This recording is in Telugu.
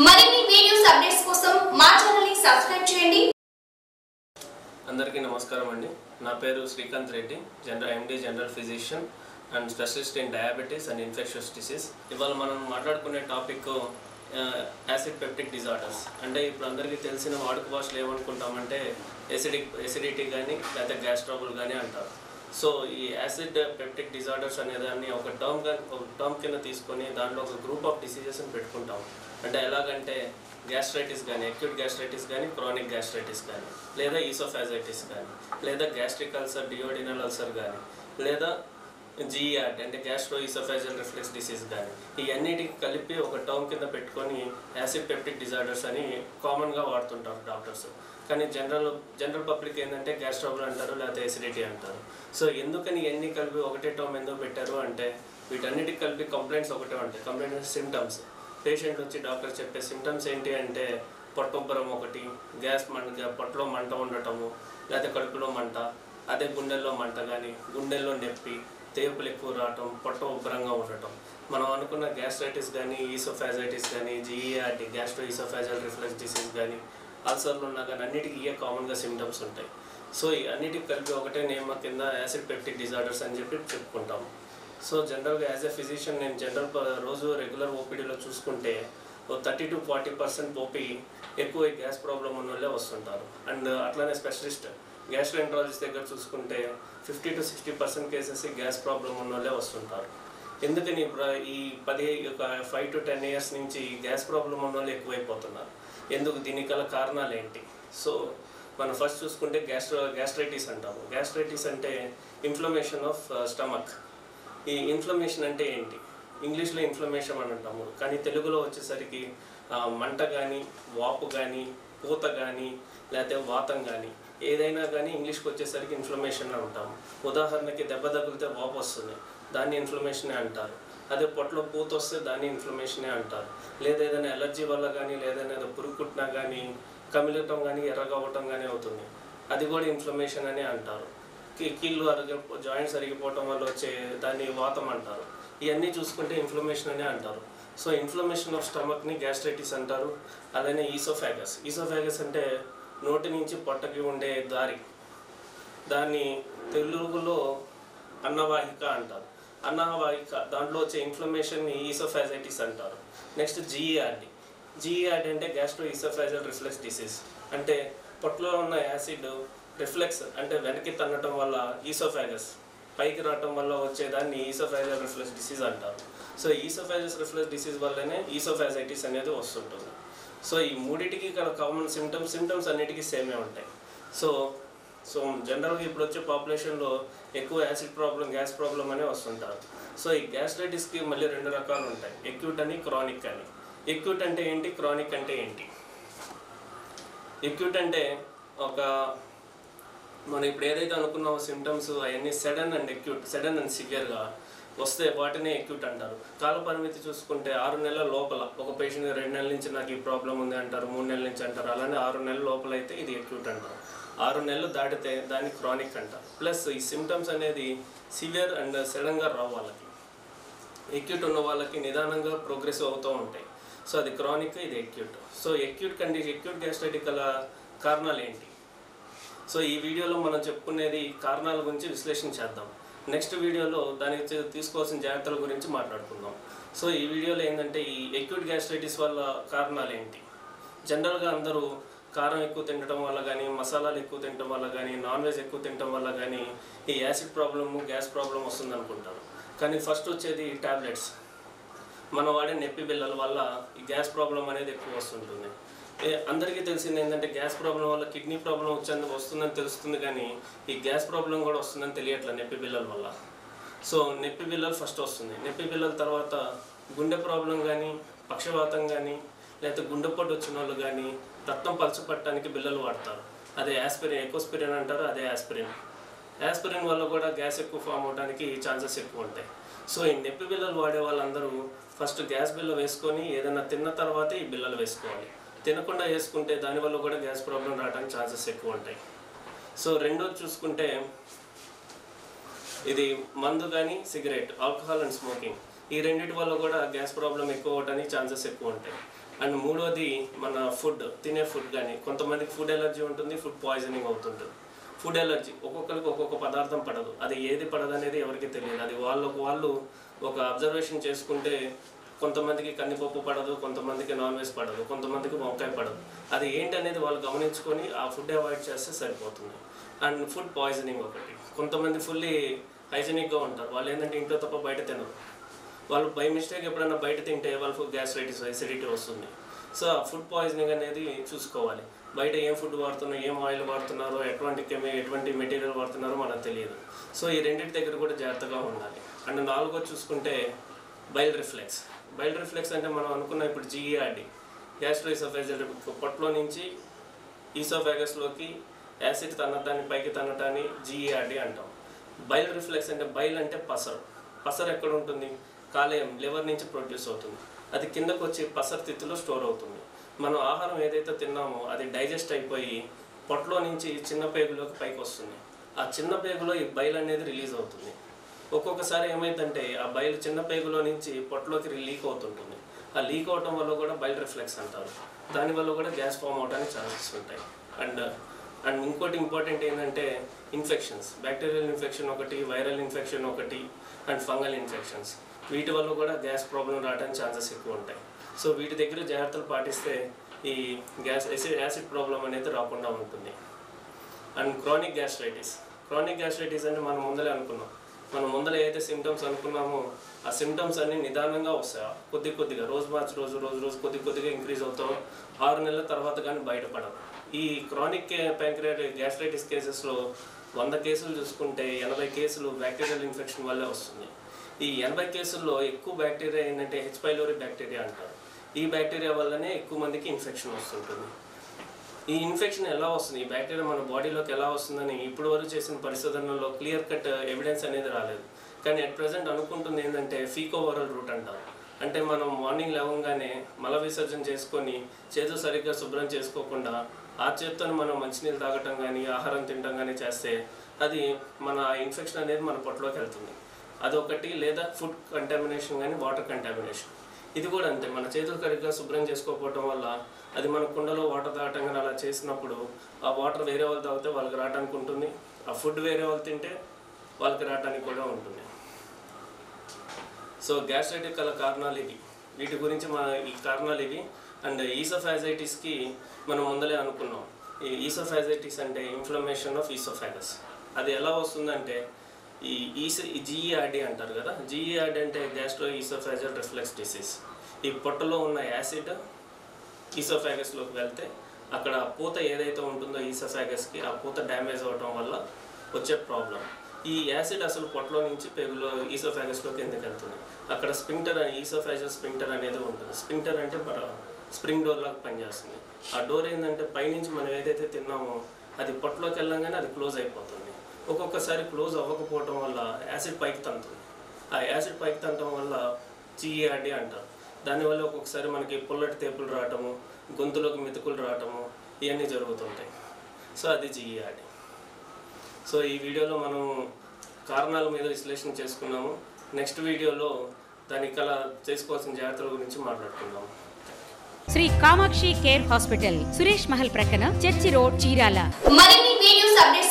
మరిన్ని వీడియోస్ అప్డేట్స్ కోసం మా ఛానల్ ని సబ్స్క్రైబ్ చేయండి. అందరికీ నమస్కారం అండి. నా పేరు శ్రీకాంత్ రెడ్డి, ఎండి general physician and specialist in diabetes and infectious disease. ఇవాళ మనం మాట్లాడుకునే టాపిక్ యాసిడ్ పెప్టిక్ డిజార్డర్స్. అంటే ఇప్పుడు అందరికీ తెలిసిన వాడుక భాషలో ఏమనుకుంటామంటే ఎసిడిటీ కానీ లేకపోతే గ్యాస్ ట్రబుల్ కానీ అంటారు. సో ఈ యాసిడ్ పెప్టిక్ డిజార్డర్స్ అనేదాన్ని ఒక టర్మ్ కింద తీసుకొని దాంట్లో ఒక గ్రూప్ ఆఫ్ డిసీజెస్ని పెట్టుకుంటాం. అంటే ఎలాగంటే గ్యాస్ట్రైటిస్ కానీ, అక్యూట్ గ్యాస్ట్రైటిస్ కానీ, క్రానిక్ గ్యాస్ట్రైటిస్ కానీ, లేదా ఈసోఫాజైటిస్ కానీ, లేదా గ్యాస్ట్రిక్ అల్సర్, డియోడినల్ అల్సర్ కానీ, లేదా జీఆర్డి అంటే గ్యాస్ట్రో ఈసోఫాజియల్ రిఫ్లెక్స్ డిసీజ్ కానీ, ఈ అన్నిటికి కలిపి ఒక టర్మ్ కింద పెట్టుకొని యాసిడ్ పెప్టిక్ డిజార్డర్స్ అని కామన్గా వాడుతుంటారు డాక్టర్స్. కానీ జనరల్ పబ్లిక్ ఏంటంటే గ్యాస్ ట్రబుల్ అంటారు, లేకపోతే ఎసిడిటీ అంటారు. సో ఎందుకని ఇవన్నీ కలిపి ఒకటే టర్మ్ ఎందుకు పెట్టారు అంటే వీటన్నిటికి కలిపి కంప్లైంట్స్ ఒకటే ఉంటాయి. Complaints symptoms. పేషెంట్ వచ్చి డాక్టర్ చెప్పే సిమ్టమ్స్ ఏంటి అంటే పొట్టొబ్బరం ఒకటి, పొట్టలో మంట ఉండటము, లేకపోతే కడుపులో మంట, అదే గుండెల్లో మంట కానీ, గుండెల్లో నొప్పి, తేపులు ఎక్కువ రావటం, పొట్ట ఉబ్బరంగా ఉండటం. మనం అనుకున్న గ్యాస్ట్రైటిస్ కానీ, ఈసోఫాజైటిస్ కానీ, GERD gastro oesophageal reflex disease కానీ, అల్సర్లు ఉన్నా కానీ అన్నిటికీ ఇవే కామన్గా సిమ్టమ్స్ ఉంటాయి. సో ఈ అన్నిటికి కలిపి ఒకటే నేమ్ కింద యాసిడ్ పెప్టిక్ డిజార్డర్స్ అని చెప్పి చెప్పుకుంటాము. సో జనరల్గా యాజ్ ఎ ఫిజిషియన్ నేను రోజు రెగ్యులర్ ఓపీడీలో చూసుకుంటే 30 to 40% ఓపీ ఎక్కువ గ్యాస్ ప్రాబ్లం ఉన్న వాళ్ళే వస్తుంటారు. అండ్ అట్లానే స్పెషలిస్ట్ గ్యాస్ట్రోఎంట్రాలజిస్ట్ దగ్గర చూసుకుంటే 50 to 60% కేసెస్ గ్యాస్ ప్రాబ్లం ఉన్న వాళ్ళే వస్తుంటారు. ఎందుకని ఈ 5 to 10 years నుంచి గ్యాస్ ప్రాబ్లం ఉన్న వాళ్ళు ఎక్కువైపోతున్నారు. ఎందుకు? దీనికి గల కారణాలు ఏంటి? సో మనం ఫస్ట్ చూసుకుంటే గ్యాస్ట్రైటిస్ అంటాము. గ్యాస్ట్రైటిస్ అంటే ఇన్ఫ్లమేషన్ ఆఫ్ స్టమక్. ఈ ఇన్ఫ్లమేషన్ అంటే ఏంటి? ఇంగ్లీష్లో ఇన్ఫ్లమేషన్ అని అంటాము, కానీ తెలుగులో వచ్చేసరికి మంట కానీ, వాపు కానీ, పూత కానీ, లేకపోతే వాతం కానీ, ఏదైనా కానీ ఇంగ్లీష్కి వచ్చేసరికి ఇన్ఫ్లమేషన్ అని అంటాము. ఉదాహరణకి దెబ్బ తగిలితే వాపు వస్తుంది, దాన్ని ఇన్ఫ్లమేషనే అంటారు. అదే పొట్టలో పూత వస్తే దాన్ని ఇన్ఫ్లమేషనే అంటారు. లేదా ఏదైనా ఎలర్జీ వల్ల కానీ, లేదైనా ఏదో పురుగు కుట్టినా కానీ, కమిలటం కానీ, ఎర్రగా అవ్వటం కానీ అవుతుంది, అది కూడా ఇన్ఫ్లమేషన్ అనే అంటారు. కీళ్ళు జాయింట్స్ అరిగిపోవటం వల్ల వచ్చే దాన్ని వాతం అంటారు. ఇవన్నీ చూసుకుంటే ఇన్ఫ్లమేషన్ అనే అంటారు. సో ఇన్ఫ్లమేషన్ ఆఫ్ స్టమక్ని గ్యాస్ట్రైటిస్ అంటారు. అలానే ఈసోఫాగస్ అంటే నోటి నుంచి పొట్టకి ఉండే దాన్ని తెలుగులో అన్నవాహిక అంటారు. అన్నవాహిక దాంట్లో వచ్చే ఇన్ఫ్లమేషన్ని ఈసోఫాజైటిస్ అంటారు. నెక్స్ట్ జీఈఆర్డి అంటే గ్యాస్ట్రో ఈసోఫాజియల్ రిఫ్లెక్స్ డిసీజ్. అంటే పొట్టలో ఉన్న యాసిడ్ రిఫ్లెక్స్ అంటే వెనక్కి తన్నటం వల్ల ఈసోఫాగస్ పైకి రావటం వల్ల వచ్చేదాన్ని ఈసోఫాజియల్ రిఫ్లెక్స్ డిసీజ్ అంటారు. సో ఈసోఫాజియల్ రిఫ్లెక్స్ డిసీజ్ వల్లనే ఈసోఫాజైటిస్ అనేది వస్తుంటుంది. సో ఈ మూడింటికి కామన్ సిమ్టమ్స్ అన్నిటికీ సేమే ఉంటాయి. సో జనరల్గా ఇప్పుడు వచ్చే పాపులేషన్లో ఎక్కువ యాసిడ్ ప్రాబ్లం, గ్యాస్ ప్రాబ్లం అనే వస్తుంటారు. సో ఈ గ్యాస్ట్రైటిస్కి మళ్ళీ 2 రకాలు ఉంటాయి, ఎక్యూట్ అని, క్రానిక్ అని. ఎక్యూట్ అంటే ఏంటి? క్రానిక్ అంటే ఏంటి? ఎక్యూట్ అంటే మనం ఇప్పుడు ఏదైతే అనుకున్నామో సిమ్టమ్స్ అవన్నీ సడన్ అండ్ సివియర్గా వస్తే వాటినే ఎక్యూట్ అంటారు. కాల పరిమితి చూసుకుంటే 6 నెలల లోపల ఒక పేషెంట్ 2 నెలల నుంచి నాకు ఈ ప్రాబ్లం ఉంది అంటారు, 3 నెలల నుంచి అంటారు. అలానే 6 నెలల లోపల అయితే ఇది ఎక్యూట్ అంటారు. 6 నెలలు దాటితే దాన్ని క్రానిక్ అంటారు. ప్లస్ ఈ సిమ్టమ్స్ అనేది సివియర్ అండ్ సడన్గా రావు వాళ్ళకి. ఎక్యూట్ ఉన్న వాళ్ళకి నిదానంగా ప్రోగ్రెసివ్ అవుతూ ఉంటాయి. సో అది క్రానిక్, ఇది ఎక్యూట్. సో ఎక్యూట్ గ్యాస్ట్రైటిక్ గల కారణాలు ఏంటి? సో ఈ వీడియోలో మనం చెప్పుకునేది కారణాల గురించి విశ్లేషణ చేద్దాం. నెక్స్ట్ వీడియోలో దానికి తీసుకోవాల్సిన జాగ్రత్తల గురించి మాట్లాడుకుందాం. సో ఈ వీడియోలో ఏంటంటే ఈ ఎక్యూట్ గ్యాస్ట్రైటిస్ వల్ల కారణాలు ఏంటి? జనరల్గా అందరూ కారం ఎక్కువ తినడం వల్ల కానీ, మసాలాలు ఎక్కువ తినడం వల్ల కానీ, నాన్ వెజ్ ఎక్కువ తినడం వల్ల కానీ ఈ యాసిడ్ ప్రాబ్లము, గ్యాస్ ప్రాబ్లం వస్తుంది అనుకుంటారు. కానీ ఫస్ట్ వచ్చేది టాబ్లెట్స్. మనం వాడే నొప్పి బిళ్ళల వల్ల ఈ గ్యాస్ ప్రాబ్లం అనేది ఎక్కువ వస్తుంటుంది. అందరికీ తెలిసింది ఏంటంటే గ్యాస్ ప్రాబ్లం వల్ల కిడ్నీ ప్రాబ్లం వస్తుందని తెలుస్తుంది, కానీ ఈ గ్యాస్ ప్రాబ్లం కూడా వస్తుందని తెలియట్లేదు నొప్పి బిళ్ళల వల్ల. సో నొప్పి బిళ్ళలు ఫస్ట్ వస్తుంది. నొప్పి బిళ్ళల తర్వాత గుండె ప్రాబ్లం కానీ, పక్షవాతం కానీ, లేకపోతే గుండెపోటు వచ్చిన వాళ్ళు కానీ రక్తం పలచపట్టడానికి బిళ్ళలు వాడతారు. అదే ఎకోస్పిరిన్ అంటారు, అదే యాస్పిరిన్ వల్ల కూడా గ్యాస్ ఎక్కువ ఫామ్ అవడానికి ఛాన్సెస్ ఎక్కువ ఉంటాయి. సో ఈ నొప్పి బిళ్ళలు వాడే వాళ్ళందరూ ఫస్ట్ గ్యాస్ బిళ్ళ వేసుకొని ఏదైనా తిన్న తర్వాతే ఈ బిళ్ళలు వేసుకోవాలి. తినకుండా వేసుకుంటే దానివల్ల కూడా గ్యాస్ ప్రాబ్లం రావడానికి ఛాన్సెస్ ఎక్కువ ఉంటాయి. సో రెండోది చూసుకుంటే ఇది మందు కానీ సిగరెట్, ఆల్కహాల్ అండ్ స్మోకింగ్. ఈ రెండింటి వల్ల కూడా గ్యాస్ ప్రాబ్లం ఎక్కువ అవడానికి ఛాన్సెస్ ఎక్కువ ఉంటాయి. అండ్ మూడోది మన ఫుడ్, తినే ఫుడ్ కానీ కొంతమందికి ఫుడ్ ఎలర్జీ ఉంటుంది, ఫుడ్ పాయిజనింగ్ అవుతుంటుంది. ఫుడ్ ఎలర్జీ ఒక్కొక్కరికి ఒక్కొక్క పదార్థం పడదు, అది ఏది పడదు అనేది ఎవరికి తెలియదు. అది వాళ్ళు ఒక అబ్జర్వేషన్ చేసుకుంటే కొంతమందికి కందిపప్పు పడదు, కొంతమందికి నాన్ వెజ్ పడదు, కొంతమందికి వంకాయ పడదు. అది ఏంటనేది వాళ్ళు గమనించుకొని ఆ ఫుడ్ అవాయిడ్ చేస్తే సరిపోతుంది. అండ్ ఫుడ్ పాయిజనింగ్ ఒకటి, కొంతమంది ఫుల్లీ హైజెనిక్గా ఉంటారు, వాళ్ళు ఏంటంటే ఇంట్లో తప్ప బయట తినరు. వాళ్ళు బై మిస్టేక్ ఎప్పుడైనా బయట తింటే వాళ్ళకు గ్యాస్ట్రైటిస్, ఎసిడిటీ వస్తుంది. సో ఆ ఫుడ్ పాయిజనింగ్ అనేది చూసుకోవాలి. బయట ఏం ఫుడ్ వాడుతున్నారో, ఏం ఆయిల్ వాడుతున్నారో, ఎటువంటి మెటీరియల్ వాడుతున్నారో మనకు తెలియదు. సో ఈ రెండింటి దగ్గర కూడా జాగ్రత్తగా ఉండాలి. అండ్ నాలుగో చూసుకుంటే బైల్ రిఫ్లెక్స్. బైల్ రిఫ్లెక్స్ అంటే మనం అనుకున్న ఇప్పుడు GERD, గ్యాస్ట్రోఇసోఫేజియల్, పొట్టలో నుంచి ఈసోఫాగస్లోకి యాసిడ్ తన్నటాన్ని పైకి తన్నటాన్ని GERD అంటాం. బైల్ రిఫ్లెక్స్ అంటే బైల్ అంటే పసరు ఎక్కడ ఉంటుంది? కాలేయం, లివర్ నుంచి ప్రొడ్యూస్ అవుతుంది. అది కిందకు వచ్చి పసరు తిత్తులో స్టోర్ అవుతుంది. మనం ఆహారం ఏదైతే తిన్నామో అది డైజెస్ట్ అయిపోయి పొట్టలో నుంచి చిన్న పేగులోకి పైకి వస్తుంది. ఆ చిన్న పేగులో ఈ బైల్ అనేది రిలీజ్ అవుతుంది. ఒక్కొక్కసారి ఏమైందంటే ఆ బైల్ చిన్న పేగులో నుంచి పొట్టలోకి లీక్ అవుతుంటుంది. ఆ లీక్ అవటం వల్ల కూడా బైల్ రిఫ్లెక్స్ అంటారు. దానివల్ల కూడా గ్యాస్ ఫామ్ అవడానికి ఛాన్సెస్ ఉంటాయి. అండ్ ఇంకోటి ఇంపార్టెంట్ ఏంటంటే ఇన్ఫెక్షన్స్, బ్యాక్టీరియల్ ఇన్ఫెక్షన్ ఒకటి, వైరల్ ఇన్ఫెక్షన్ ఒకటి, అండ్ ఫంగల్ ఇన్ఫెక్షన్స్. వీటి వల్ల కూడా గ్యాస్ ప్రాబ్లం రావడానికి ఛాన్సెస్ ఎక్కువ ఉంటాయి. సో వీటి దగ్గర జాగ్రత్తలు పాటిస్తే ఈ యాసిడ్ ప్రాబ్లం అనేది రాకుండా ఉంటుంది. అండ్ క్రానిక్ గ్యాస్ట్రైటిస్ అంటే మనం ముందలే అనుకున్నాం. మనం ముందర ఏదైతే సిమ్టమ్స్ అనుకున్నామో ఆ సిమ్టమ్స్ అన్నీ నిదానంగా వస్తాయి. కొద్దిగా రోజు మార్చి రోజు కొద్దిగా ఇంక్రీజ్ అవుతాం. 6 నెలల తర్వాత కానీ బయటపడవు. ఈ క్రానిక్ ప్యాంక్రియాటిక్ గ్యాస్ట్రైటిస్ కేసెస్లో 100 కేసులు చూసుకుంటే 80 కేసులు బ్యాక్టీరియల్ ఇన్ఫెక్షన్ వల్లే వస్తుంది. ఈ 80 కేసుల్లో ఎక్కువ బ్యాక్టీరియా ఏంటంటే H. pylori బ్యాక్టీరియా అంటారు. ఈ బ్యాక్టీరియా వల్లనే ఎక్కువ మందికి ఇన్ఫెక్షన్ వస్తుంటుంది. ఈ ఇన్ఫెక్షన్ ఎలా వస్తుంది, ఈ బ్యాక్టీరియా మన బాడీలోకి ఎలా వస్తుందని ఇప్పుడు వరకు చేసిన పరిశోధనలో క్లియర్ కట్ ఎవిడెన్స్ అనేది రాలేదు. కానీ అట్ ప్రజెంట్ అనుకుంటుంది ఏంటంటే ఫీకోవరల్ రూట్ అంటారు. అంటే మనం మార్నింగ్ లేవగానే మల విసర్జన చేసుకొని చేతులు సరిగ్గా శుభ్రం చేసుకోకుండా ఆ చేతితో మనం మంచినీళ్ళు తాగటం కానీ ఆహారం తినడం కానీ చేస్తే అది మన ఇన్ఫెక్షన్ అనేది మన పొట్టలోకి వెళ్తుంది. అదొకటి, లేదా ఫుడ్ కంటామినేషన్ కానీ వాటర్ కంటామినేషన్. ఇది కూడా అంతే, మన చేతులు సరిగ్గా శుభ్రం చేసుకోకపోవటం వల్ల అది మన కుండలో వాటర్ తాగటం కానీ అలా చేసినప్పుడు ఆ వాటర్ వేరే వాళ్ళు తాగితే వాళ్ళకి రావడానికి ఉంటుంది, ఆ ఫుడ్ వేరే వాళ్ళు తింటే వాళ్ళకి రావడానికి కూడా ఉంటుంది. సో గ్యాస్ట్రైటిక్ గల కారణాలు ఇవి, వీటి గురించి ఈ కారణాలు ఇవి. అండ్ ఈసోఫాజైటిస్కి మనం ముందలే అనుకున్నాం. ఈ ఈసోఫాజైటిస్ అంటే ఇన్ఫ్లమేషన్ ఆఫ్ ఈసోఫాగస్. అది ఎలా వస్తుందంటే ఈ GERD అంటారు కదా, GERD అంటే గ్యాస్ట్రోఇసోఫాజియల్ రిఫ్లెక్స్ డిసీజ్. ఈ పొట్టలో ఉన్న యాసిడ్ ఈసోఫాగస్లోకి వెళ్తే అక్కడ పూత ఏదైతే ఉంటుందో ఈసోఫాగస్కి ఆ పూత డ్యామేజ్ అవ్వటం వల్ల వచ్చే ప్రాబ్లం. ఈ యాసిడ్ అసలు పొట్టలో నుంచి పేగులో ఈసోఫాగస్లోకి ఎందుకు వెళ్తుంది? అక్కడ స్పింక్టర్, ఈసోఫాజియల్ స్పింక్టర్ అనేది ఉంటుంది. స్పింక్టర్ అంటే స్ప్రింగ్ డోర్ లాగా పనిచేస్తుంది. ఆ డోర్ ఏంటంటే పైనుంచి మనం ఏదైతే తిన్నామో అది పొట్టలోకి వెళ్ళంగానే అది క్లోజ్ అయిపోతుంది. ఒక్కొక్కసారి క్లోజ్ అవ్వకపోవటం వల్ల యాసిడ్ పైకి తంతుంది. ఆ యాసిడ్ పైకి తంటం వల్ల GERD అంటారు. దానివల్ల ఒక్కొక్కసారి మనకి పుల్లటి తేపులు రావటము, గొంతులోకి మెతుకులు రావటము, ఇవన్నీ జరుగుతుంటాయి. సో అది GERD. సో ఈ వీడియోలో మనం కారణాల మీద విశ్లేషణ చేసుకున్నాము. నెక్స్ట్ వీడియోలో దానికి గల చేసుకోవాల్సిన జాగ్రత్తల గురించి మాట్లాడుకుందాము. శ్రీ కామాక్షి కేర్ హాస్పిటల్, సురేష్ మహల్ ప్రక్కన, చర్చి రోడ్, చీరాల. మరిన్ని వీడియోస్ అప్డేట్స్